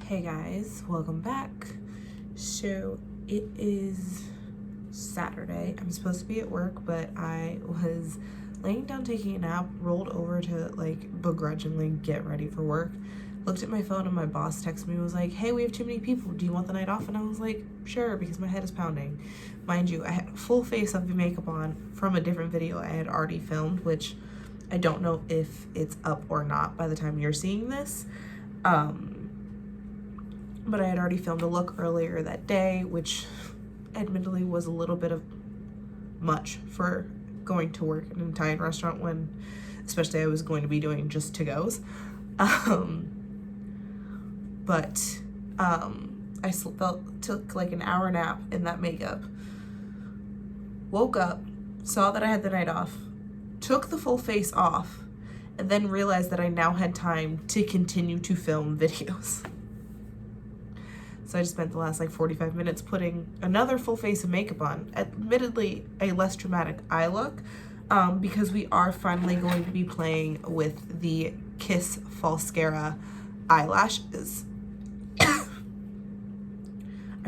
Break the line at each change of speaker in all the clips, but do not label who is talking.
Hey guys, welcome back. So it is Saturday. I'm supposed to be at work, but I was laying down taking a nap, rolled over to like begrudgingly get ready for work, looked at my phone and my boss texted me and was like, hey, we have too many people, do you want the night off? And I was like, sure, because my head is pounding. Mind you, I had a full face of makeup on from a different video I had already filmed, which I don't know if it's up or not by the time you're seeing this. But I had already filmed a look earlier that day, which admittedly was a little bit of much for going to work in an Italian restaurant when, especially I was going to be doing just to-goes. I took like an hour nap in that makeup, woke up, saw that I had the night off, took the full face off, and then realized that I now had time to continue to film videos. So I just spent the last like 45 minutes putting another full face of makeup on, admittedly a less dramatic eye look, because we are finally going to be playing with the Kiss Falscara eyelashes. I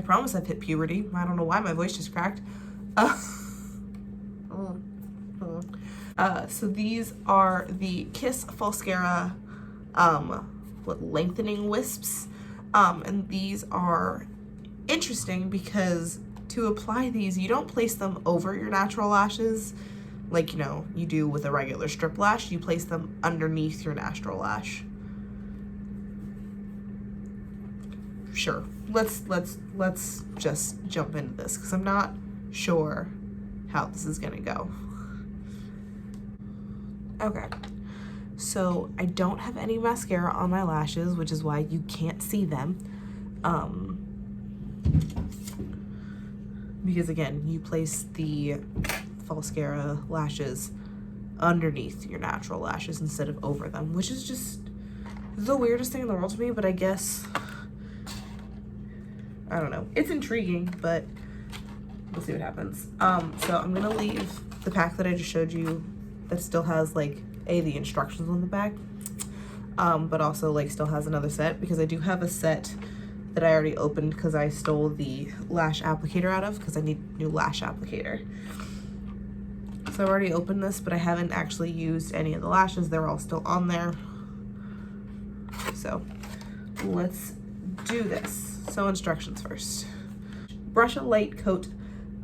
promise I've hit puberty. I don't know why my voice just cracked. So these are the Kiss Falscara lengthening wisps. And these are interesting because to apply these, you don't place them over your natural lashes like, you know, you do with a regular strip lash. You place them underneath your natural lash. Sure, let's just jump into this because I'm not sure how this is gonna go. Okay. So I don't have any mascara on my lashes, which is why you can't see them. Because again, you place the Falscara lashes underneath your natural lashes instead of over them, which is just the weirdest thing in the world to me, but I guess, I don't know. It's intriguing, but we'll see what happens. So I'm gonna leave the pack that I just showed you that still has like the instructions on the back, but also like still has another set because I do have a set that I already opened because I stole the lash applicator out of because I need a new lash applicator. So I've already opened this, but I haven't actually used any of the lashes. They're all still on there. So let's do this. So instructions first. Brush a light coat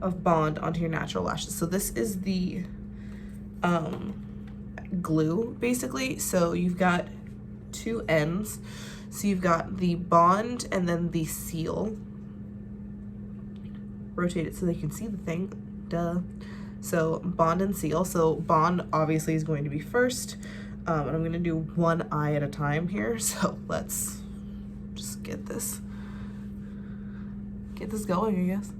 of Bond onto your natural lashes. So this is the glue basically. So you've got two ends. So you've got the Bond and then the seal. Rotate it so they can see the thing. Duh. So Bond and seal. So Bond obviously is going to be first. And I'm gonna do one eye at a time here. So let's just get this going, I guess.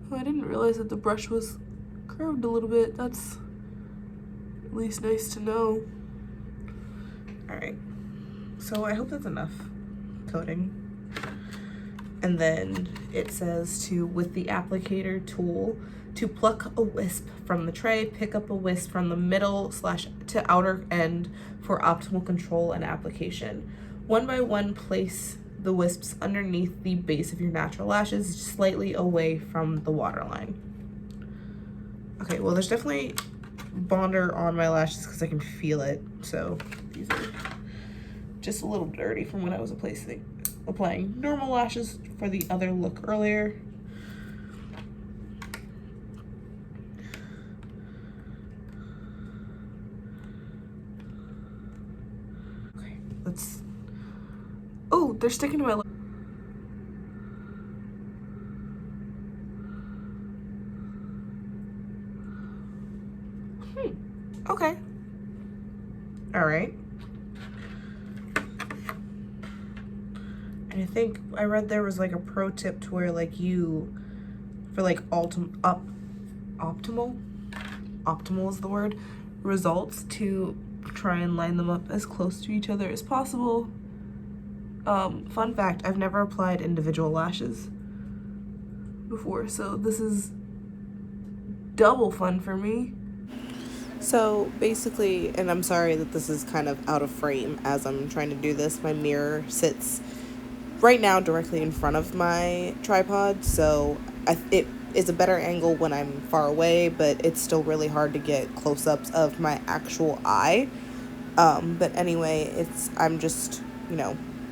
I didn't realize that the brush was curved a little bit. That's at least nice to know. Alright, so I hope that's enough coating. And then it says to, with the applicator tool, to pluck a wisp from the tray, pick up a wisp from the middle / to outer end for optimal control and application. One by one, place the wisps underneath the base of your natural lashes, slightly away from the waterline. Okay, well there's definitely Bonder on my lashes because I can feel it. So these are just a little dirty from when I was applying normal lashes for the other look earlier. Okay, let's, oh, they're sticking to my lip. Okay. All right. And I think I read there was like a pro tip to where like you, for like optimal is the word, results, to try and line them up as close to each other as possible. Fun fact, I've never applied individual lashes before, so this is double fun for me.
So basically, and I'm sorry that this is kind of out of frame as I'm trying to do this, my mirror sits right now directly in front of my tripod, so it is a better angle when I'm far away, but it's still really hard to get close-ups of my actual eye. But anyway, I'm just,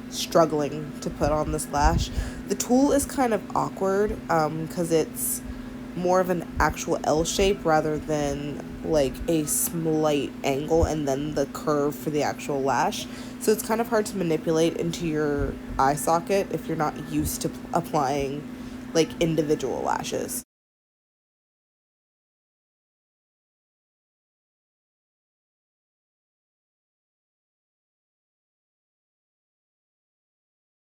struggling to put on this lash. The tool is kind of awkward because it's more of an actual L shape rather than like a slight angle and then the curve for the actual lash. So it's kind of hard to manipulate into your eye socket if you're not used to applying like individual lashes.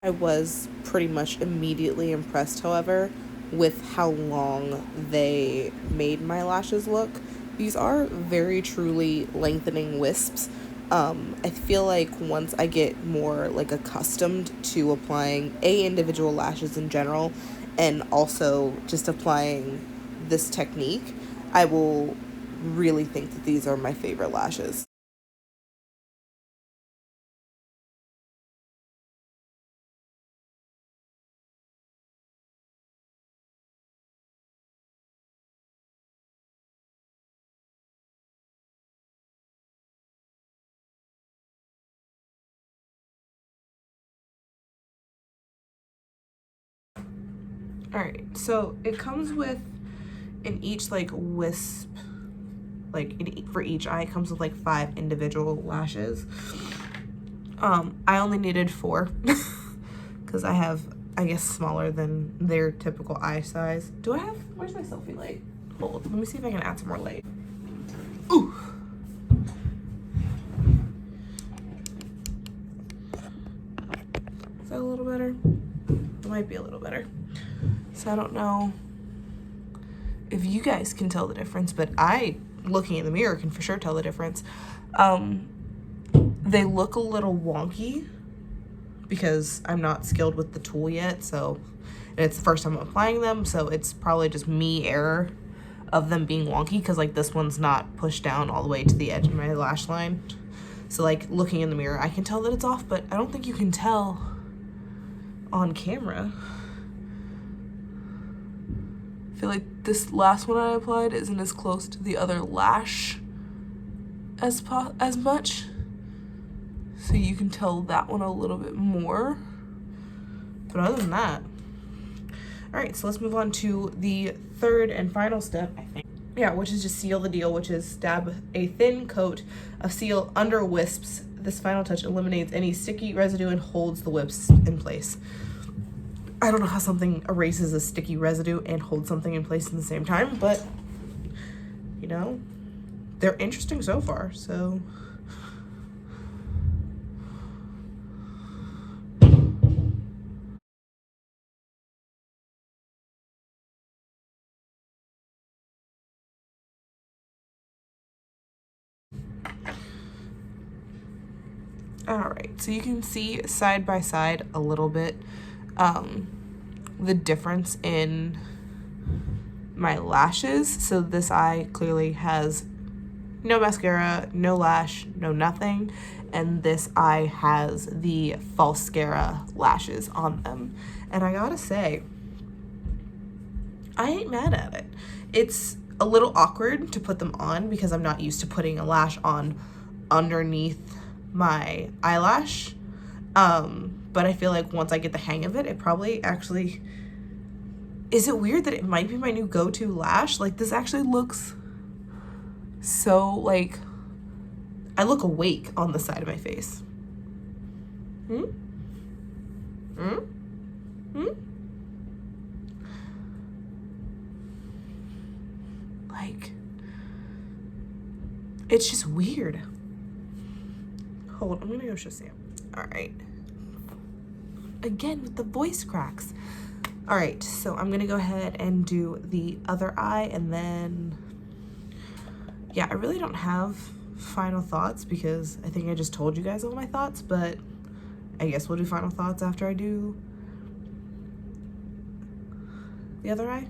I was pretty much immediately impressed, however, with how long they made my lashes look. These are very truly lengthening wisps. I feel like once I get more like accustomed to applying individual lashes in general and also just applying this technique, I will really think that these are my favorite lashes.
Alright, so it comes with in each like wisp, like for each eye, it comes with like 5 individual lashes. I only needed 4 because I have, I guess, smaller than their typical eye size. Where's my selfie light? Hold, let me see if I can add some more light. Ooh. Is that a little better? It might be a little better. So I don't know if you guys can tell the difference, but I, looking in the mirror, can for sure tell the difference. They look a little wonky because I'm not skilled with the tool yet, so it's the first time I'm applying them, so it's probably just me error of them being wonky because like this one's not pushed down all the way to the edge of my lash line. So like looking in the mirror, I can tell that it's off, but I don't think you can tell on camera. I feel like this last one I applied isn't as close to the other lash as much. So you can tell that one a little bit more. But other than that, all right, so let's move on to the third and final step, I think. Yeah, which is just seal the deal, which is dab a thin coat of seal under wisps. This final touch eliminates any sticky residue and holds the wisps in place. I don't know how something erases a sticky residue and holds something in place at the same time, but you know, they're interesting so far, so. All right, so you can see side by side a little bit the difference in my lashes. So this eye clearly has no mascara, no lash, no nothing, and this eye has the Falscara lashes on them. And I gotta say, I ain't mad at it. It's a little awkward to put them on because I'm not used to putting a lash on underneath my eyelash. But I feel like once I get the hang of it, it probably actually, is it weird that it might be my new go-to lash? Like this actually looks so like, I look awake on the side of my face. Like, it's just weird. Hold, I'm gonna go show Sam. All right. Again with the voice cracks. All right, so I'm gonna go ahead and do the other eye, and then, yeah, I really don't have final thoughts because I think I just told you guys all my thoughts, but I guess we'll do final thoughts after I do the other eye.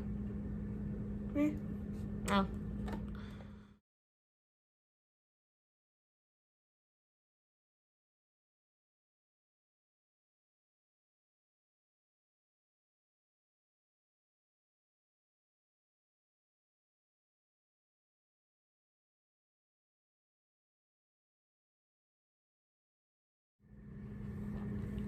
Oh.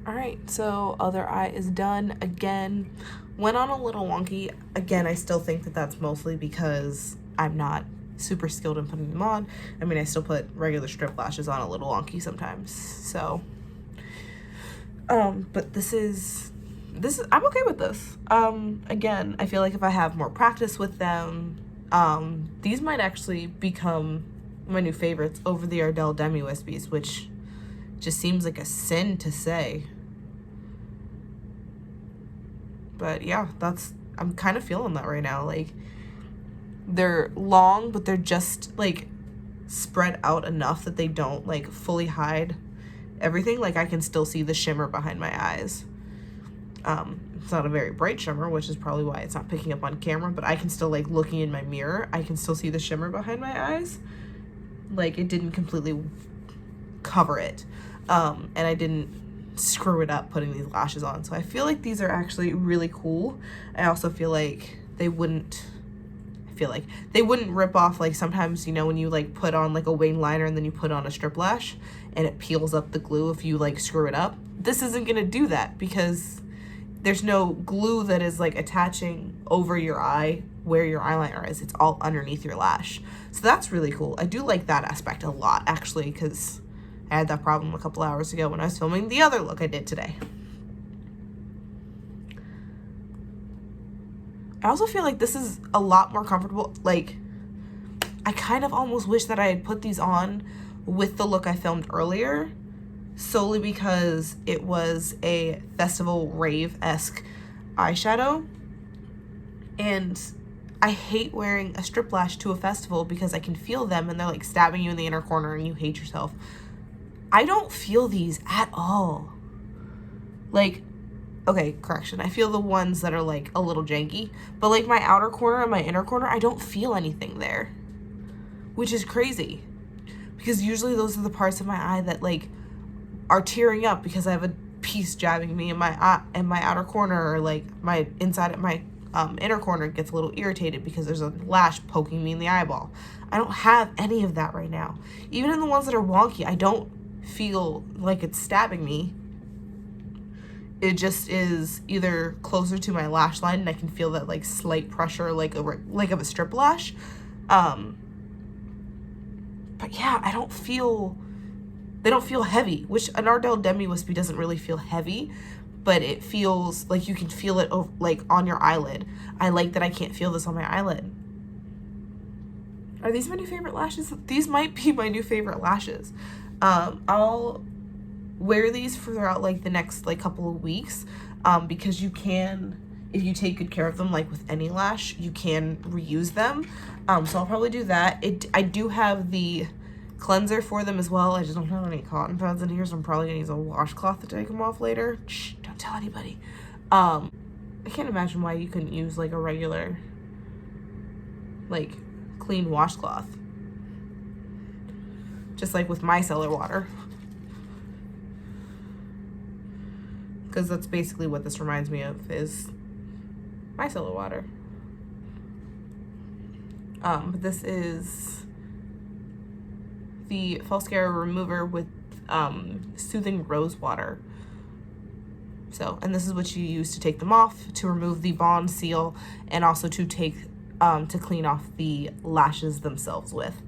Alright, so other eye is done. Again, went on a little wonky. Again, I still think that that's mostly because I'm not super skilled in putting them on. I mean, I still put regular strip lashes on a little wonky sometimes. So, but this is, I'm okay with this. Again, I feel like if I have more practice with them, these might actually become my new favorites over the Ardell Demi Wispies, which just seems like a sin to say. But yeah, I'm kind of feeling that right now. Like, they're long, but they're just like spread out enough that they don't like fully hide everything. Like, I can still see the shimmer behind my eyes. It's not a very bright shimmer, which is probably why it's not picking up on camera, but I can still, like, looking in my mirror, I can still see the shimmer behind my eyes. Like, it didn't completely cover it. And I didn't screw it up putting these lashes on. So I feel like these are actually really cool. I also feel like they wouldn't rip off, like sometimes, you know, when you like put on like a wing liner and then you put on a strip lash and it peels up the glue if you like screw it up. This isn't gonna do that because there's no glue that is like attaching over your eye where your eyeliner is. It's all underneath your lash. So that's really cool. I do like that aspect a lot, actually, because I had that problem a couple hours ago when I was filming the other look I did today. I also feel like this is a lot more comfortable. Like, I kind of almost wish that I had put these on with the look I filmed earlier, solely because it was a festival rave-esque eyeshadow. And I hate wearing a strip lash to a festival because I can feel them and they're like stabbing you in the inner corner and you hate yourself. I don't feel these at all. Like, okay, correction, I feel the ones that are like a little janky, but like my outer corner and my inner corner, I don't feel anything there, which is crazy because usually those are the parts of my eye that like are tearing up because I have a piece jabbing me in my eye, in my outer corner, or like my inside of my inner corner gets a little irritated because there's a lash poking me in the eyeball. I don't have any of that right now. Even in the ones that are wonky, I don't feel like it's stabbing me. It just is either closer to my lash line and I can feel that like slight pressure like of a strip lash. But yeah, they don't feel heavy, which an Ardell Demi Wispy doesn't really feel heavy, but it feels like you can feel it like on your eyelid. I like that I can't feel this on my eyelid. Are these my new favorite lashes? These might be my new favorite lashes. I'll wear these throughout like the next like couple of weeks, because you can, if you take good care of them, like with any lash, you can reuse them. So I'll probably do that. I do have the cleanser for them as well. I just don't have any cotton pads in here, so I'm probably gonna use a washcloth to take them off later. Shh, don't tell anybody. I can't imagine why you couldn't use like a regular, like clean washcloth. Just like with micellar water. Because that's basically what this reminds me of, is micellar water. But this is the Falscara remover with soothing rose water. So, and this is what you use to take them off, to remove the bond seal, and also to take to clean off the lashes themselves with.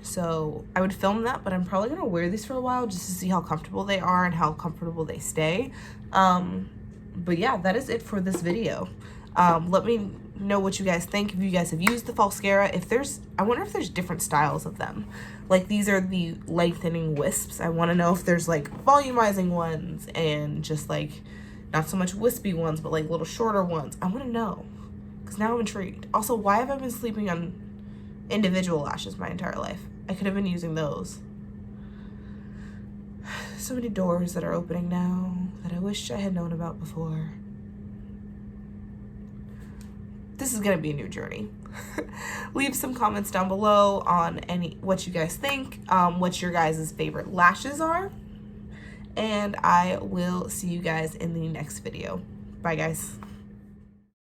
So I would film that, but I'm probably gonna wear these for a while just to see how comfortable they are and how comfortable they stay. But yeah, that is it for this video. Let me know what you guys think, if you guys have used the Falscara. I wonder if there's different styles of them. Like, these are the lengthening wisps. I want to know if there's like volumizing ones and just like not so much wispy ones, but like little shorter ones. I want to know, because now I'm intrigued. Also, why have I been sleeping on individual lashes my entire life? I could have been using those. So many doors that are opening now that I wish I had known about before. This is gonna be a new journey. Leave some comments down below on what you guys think, what your guys' favorite lashes are, and I will see you guys in the next video. Bye, guys.